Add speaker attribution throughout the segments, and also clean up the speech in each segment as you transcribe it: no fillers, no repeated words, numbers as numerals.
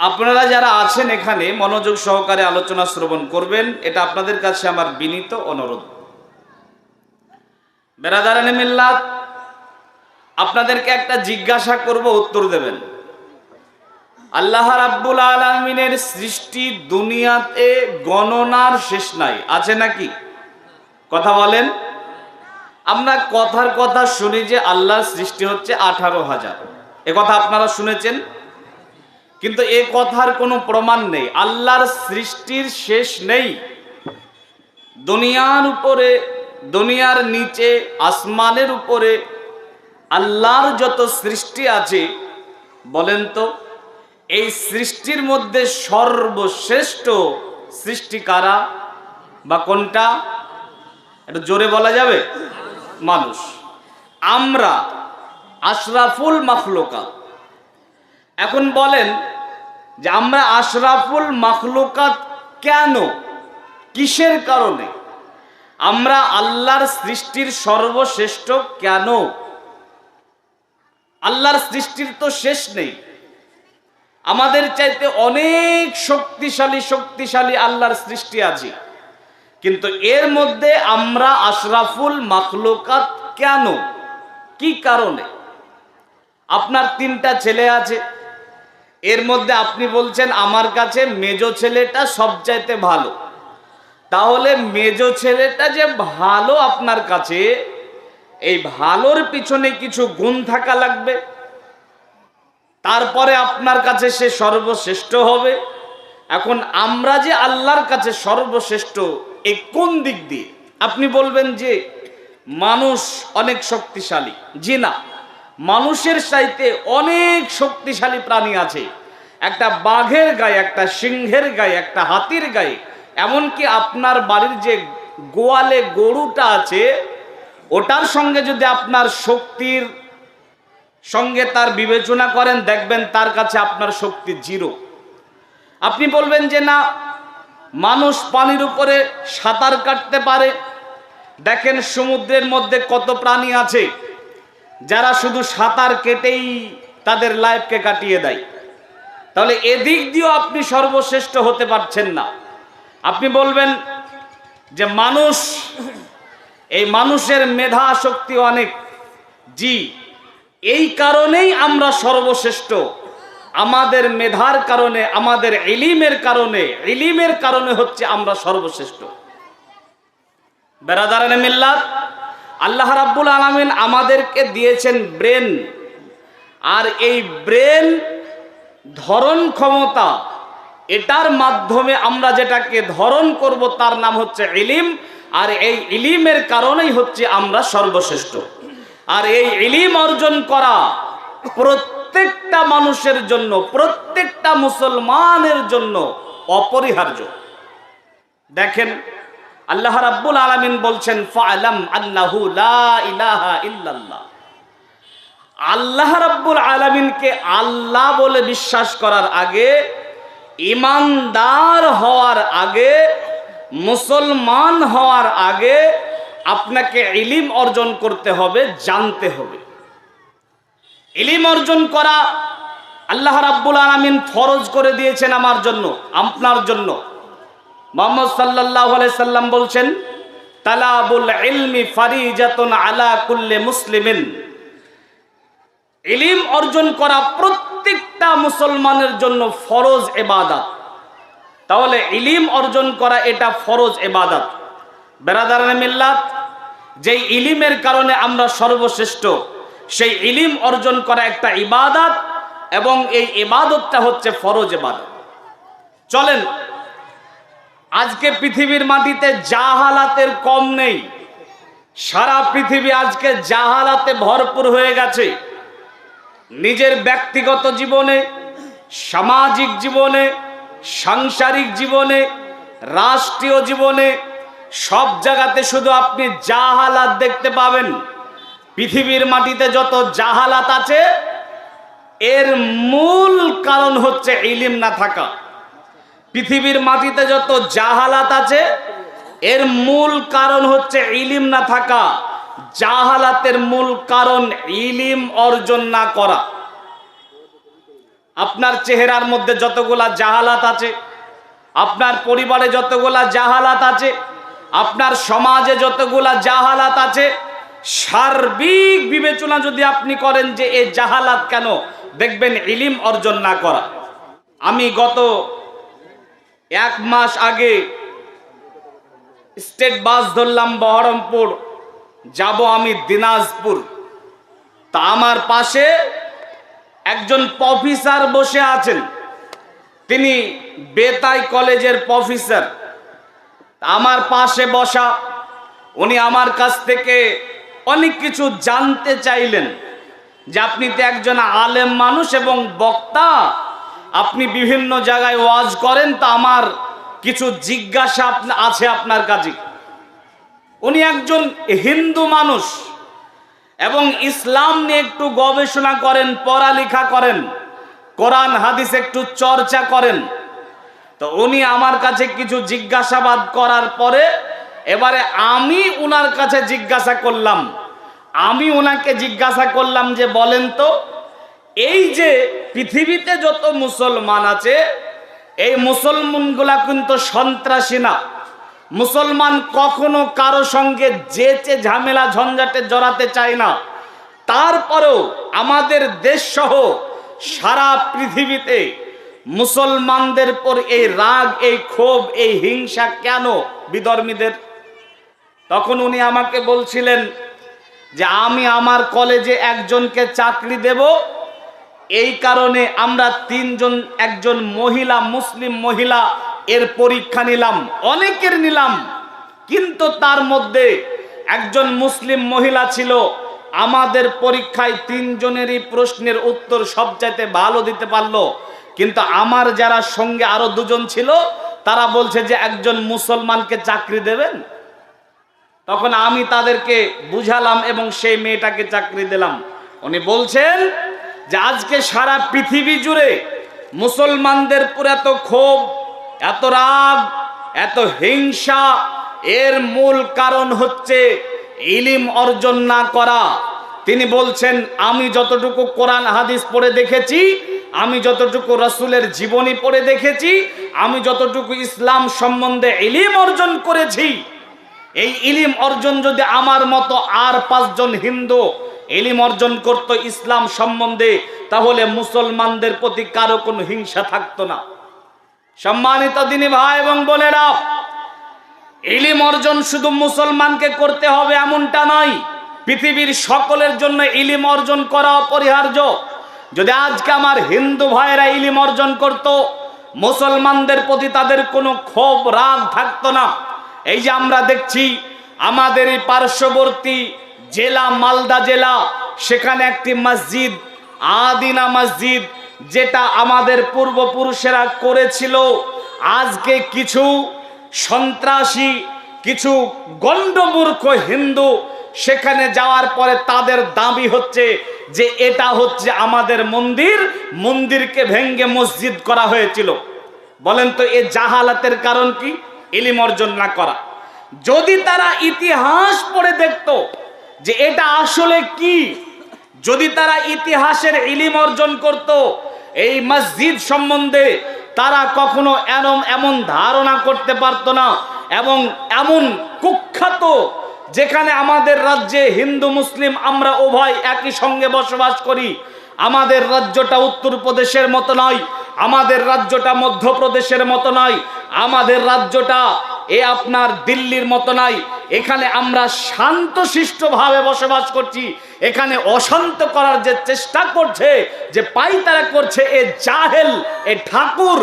Speaker 1: আপনারা যারা আছেন এখানে মনোযোগ সহকারে আলোচনা শ্রবণ করবেন, এটা আপনাদের কাছে আমার বিনীত অনুরোধ। বেরাদারানে মিল্লাত, আপনাদেরকে একটা জিজ্ঞাসা করব, উত্তর দেবেন। আল্লাহ রাব্বুল আলামিনের সৃষ্টি দুনিয়াতে গণনার শেষ নাই, আছে নাকি? কথা বলেন। আমরা কথার কথা শুনি যে আল্লাহর সৃষ্টি হচ্ছে 18,000, এ কথা আপনারা শুনেছেন, কিন্তু এ কথার কোনো প্রমাণ নেই। আল্লাহর সৃষ্টির শেষ নেই। দুনিয়ার উপরে, দুনিয়ার নিচে, আসমানের উপরে আল্লাহর যত সৃষ্টি আছে, বলেন তো এই সৃষ্টির মধ্যে সর্বশ্রেষ্ঠ সৃষ্টি কারা বা কোনটা? একটু জোরে বলা যাবে? মানুষ। আমরা আশরাফুল মাখলুকাত। এখন বলেন যে আমরা আশরাফুল মাখলুকাত কেন, কিসের কারণে? আমরা আল্লাহর সৃষ্টির সর্বশ্রেষ্ঠ কেন? আল্লাহর সৃষ্টির তো শেষ নেই। আমাদের চাইতে অনেক শক্তিশালী আল্লাহর সৃষ্টি আছে, কিন্তু এর মধ্যে আমরা আশরাফুল মাখলুকাত কেন, কি কারণে? আপনার 3টা ছেলে আছে, এর মধ্যে আপনি বলছেন আমার কাছে মেজো ছেলেটা সবচাইতে ভালো। তাহলে মেজো ছেলেটা যে ভালো আপনার কাছে, এই ভালোর পিছনে কিছু গুণ থাকা লাগবে, তারপরে আপনার কাছে সে সর্বশ্রেষ্ঠ হবে। এখন আমরা যে আল্লাহর কাছে সর্বশ্রেষ্ঠ, এই কোন দিক দিয়ে? আপনি বলবেন যে মানুষ অনেক শক্তিশালী। জি না, মানুষের চাইতে অনেক শক্তিশালী প্রাণী আছে। একটা বাঘের গায়ে, একটা সিংহের গায়ে, একটা হাতির গায়ে, এমনকি আপনার বাড়ির যে গোয়ালে গরুটা আছে, ওটার সঙ্গে যদি আপনার শক্তির সঙ্গে তার বিবেচনা করেন, দেখবেন তার কাছে আপনার শক্তি 0। আপনি বলবেন যে না, মানুষ পানির উপরে সাঁতার কাটতে পারে। দেখেন সমুদ্রের মধ্যে কত প্রাণী আছে যারা শুধু সাঁতার কেটেই তাদের লাইফকে কাটিয়ে দেয়। তাহলে এদিক দিয়েও আপনি সর্বশ্রেষ্ঠ হতে পারছেন না। আপনি বলবেন যে মানুষ, এই মানুষের মেধা শক্তি অনেক। জি, এই কারণেই আমরা সর্বশ্রেষ্ঠ। আমাদের মেধার কারণে, আমাদের ইলিমের কারণে হচ্ছে আমরা সর্বশ্রেষ্ঠ। বেরাদারানে মিল্লাত, আল্লাহ রাব্বুল আলামিন আমাদেরকে দিয়েছেন ব্রেন, আর এই ব্রেন ধরন ক্ষমতা, এটার মাধ্যমে আমরা যেটাকে ধারণ করব তার নাম হচ্ছে ইলিম। আর এই ইলিমের কারণেই হচ্ছে আমরা সর্বশ্রেষ্ঠ। আর এই ইলিম অর্জন করা প্রত্যেকটা মানুষের জন্য, প্রত্যেকটা মুসলমানের জন্য অপরিহার্য। দেখেন আল্লাহ রাব্বুল আলামিন বলছেন ফাআলাম আন্নাহু লা ইলাহা ইল্লাল্লাহ। আল্লাহ রাব্বুল আলামিনকে আল্লাহ বলে বিশ্বাস করার আগে, ঈমানদার হওয়ার আগে, মুসলমান হওয়ার আগে আপনাকে ইলিম অর্জন করতে হবে, জানতে হবে। ইলিম অর্জন করা আল্লাহ রাব্বুল আলামিন ফরজ করে দিয়েছেন আমার জন্য, আপনার জন্য। মুহাম্মদ সাল্লাল্লাহু আলাইহি সাল্লাম বলছেন তালাবুল ইলমি ফারিজাতুন আলা কুল্লি মুসলিমিন। ইলিম অর্জন করা প্রত্যেকটা মুসলমানের জন্য ফরজ ইবাদত। তাহলে ইলিম অর্জন করা এটা ফরজ ইবাদত। বেরাদারানে মিল্লাত, যেই ইলিমের কারণে আমরা সর্বশ্রেষ্ঠ, সেই ইলিম অর্জন করা একটা ইবাদত, এবং এই ইবাদতটা হচ্ছে ফরজ ইবাদত। চলেন, আজকে পৃথিবীর মাটিতে জাহালাতের কম নেই। সারা পৃথিবী আজকে জাহালাতে ভরপুর হয়ে গেছে। নিজের ব্যক্তিগত জীবনে, সামাজিক জীবনে, সাংসারিক জীবনে, রাষ্ট্রীয় জীবনে, সব জায়গাতে শুধু আপনি জাহালাত দেখতে পাবেন। পৃথিবীর মাটিতে যত জাহালাত আছে, এর মূল কারণ হচ্ছে ইলিম না থাকা। পৃথিবীর মাটিতে যত জাহালাত আছে, এর মূল কারণ হচ্ছে ইলিম না থাকা। জাহালাতের মূল কারণ ইলিম অর্জন না করা। আপনার চেহারার মধ্যে যতগুলা জাহালাত আছে, আপনার পরিবারে যতগুলা জাহালাত আছে, আপনার সমাজে যতগুলা জাহালাত আছে, সার্বিক বিবেচনা যদি আপনি করেন যে এই জাহালাত কেন, দেখবেন ইলম অর্জন না করা। আমি গত 1 মাস আগে স্টেট বাস ধরলাম বহরমপুর, যাব আমি দিনাজপুর। তা আমার পাশে একজন প্রফেসর বসে আছেন, তিনি বেতাই কলেজের প্রফেসর। আমার পাশে বসা, উনি আমার কাছ থেকে অনেক কিছু জানতে চাইলেন যে আপনি তো একজন আলেম মানুষ এবং বক্তা, আপনি বিভিন্ন জায়গায় ওয়াজ করেন, তা আমার কিছু জিজ্ঞাসা আছে আপনার কাছে। উনি একজন হিন্দু মানুষ এবং ইসলাম নিয়ে একটু গবেষণা করেন, পড়ালেখা করেন, কোরআন হাদিস একটু চর্চা করেন। তো উনি আমার কাছে কিছু জিজ্ঞাসাবাদ করার পরে এবারে আমি ওনার কাছে জিজ্ঞাসা করলাম। আমি ওনাকে জিজ্ঞাসা করলাম যে বলেন তো, এই যে পৃথিবীতে যত মুসলমান আছে, এই মুসলমানগুলা কিন্তু সন্ত্রাসী না। মুসলমান কখনো কারো সঙ্গে যেচে ঝামেলা ঝঞ্ঝাটে জড়াতে চায় না। তারপরেও আমাদের দেশ সহ সারা পৃথিবীতে মুসলমানদের পর এই রাগ, এই ক্ষোভ, এই হিংসা কেন বিধর্মীদের? তখন উনি আমাকে বলছিলেন যে আমি আমার কলেজে একজনকে চাকরি দেব, এই কারণে আমরা 3 জন, একজন মহিলা, মুসলিম মহিলা এর পরীক্ষা নিলাম, অনেকের নিলাম, কিন্তু তার মধ্যে একজন মুসলিম মহিলা ছিল। আমাদের পরীক্ষায় 3 জনেরই প্রশ্নের উত্তর সবচাইতে ভালো দিতে পারলো, কিন্তু আমার যারা সঙ্গে আরো 2 জন ছিল, তারা বলছে যে একজন মুসলমানকে চাকরি দেবেন। তখন আমি তাদেরকে বুঝালাম এবং সেই মেয়েটাকে চাকরি দিলাম। উনি বলছেন যে আজকে সারা পৃথিবী জুড়ে মুসলমানদের পুরো এত ক্ষোভ, এত রাগ, এত হিংসা, এর মূল কারণ হচ্ছে ইলম অর্জন না করা। তিনি বলছেন আমি যতটুকু কোরআন হাদিস পড়ে দেখেছি, আমি যতটুকু রাসূলের জীবনী পড়ে দেখেছি, আমি যতটুকু ইসলাম সম্বন্ধে ইলম অর্জন করেছি, এই ইলম অর্জন যদি আমার মতো আর 5 জন হিন্দু ইলম অর্জন করত ইসলাম সম্বন্ধে, তাহলে মুসলমানদের প্রতি কারো কোনো হিংসা থাকতো না। সম্মানিত দিনী ভাই এবং বোনেরা, ইলম অর্জন শুধু মুসলমানকে করতে হবে এমনটা নয়, পৃথিবীর সকলের জন্য ইলম অর্জন করা অপরিহার্য। যদি আজকে আমার হিন্দু ভাইয়েরা ইলম অর্জন করত, মুসলমানদের প্রতি তাদের কোনো ক্ষোভ রাগ থাকতো না। এই যে আমরা দেখছি আমাদের এই পার্শ্ববর্তী জেলা মালদা জেলা, সেখানে একটি মসজিদ, আদিনা মসজিদ, যেটা আমাদের পূর্বপুরুষেরা করেছিল, আজকে কিছু সন্ত্রাসী, কিছু গণ্ডমূর্খ হিন্দু সেখানে যাওয়ার পরে তাদের দাবি হচ্ছে যে এটা হচ্ছে আমাদের মন্দির, মন্দিরকে ভেঙ্গে মসজিদ করা হয়েছিল। বলেন তো এ জাহালাতের কারণ কি? ইলম অর্জন না করা। যদি তারা ইতিহাস পড়ে দেখতো যে এটা আসলে কি, যদি তারা ইতিহাসের ইলম অর্জন করত, এই মসজিদ সম্বন্ধে তারা কখনো এমন ধারণা করতে পারতো না। এবং এমন কুখ্যাত, যেখানে আমাদের রাজ্যে হিন্দু মুসলিম আমরা উভয় একই সঙ্গে বসবাস করি, আমাদের রাজ্যটা উত্তরপ্রদেশের মতো নয়, আমাদের রাজ্যটা মধ্যপ্রদেশের মতো নয়, আমাদের রাজ্যটা আপনার দিল্লির মতো নয়। এখানে আমরা শান্তশিষ্টভাবে বসবাস করছি। এখানে অশান্ত করার যে চেষ্টা করছে, যে পাইতারা করছে, এ জাহেল, এ ঠাকুর,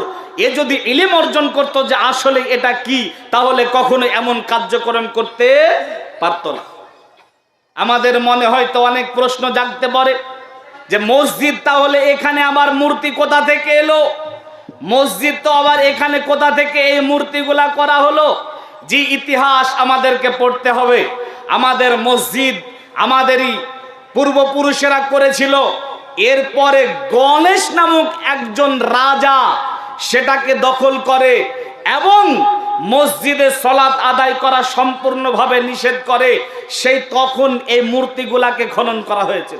Speaker 1: এ যদি ইলম অর্জন করত যে আসলে এটা কি, তাহলে কখনো এমন কার্যক্রম করতে পারত না। আমাদের মনে হয়তো অনেক প্রশ্ন জাগতে পারে যে মসজিদ, তাহলে এখানে আবার মূর্তি কোথা থেকে এলো? মসজিদ তো আবার এখানে কোথা থেকে এই মূর্তিগুলা করা হলো? যে ইতিহাস আমাদেরকে পড়তে হবে। আমাদের মসজিদ আমাদেরই পূর্বপুরুষেরা করেছিল। এরপরে গণেশ নামক একজন রাজা সেটাকে দখল করে এবং মসজিদে সালাত আদায় করা সম্পূর্ণভাবে নিষেধ করে। সেই তখন এই মূর্তিগুলাকে খনন করা হয়েছে।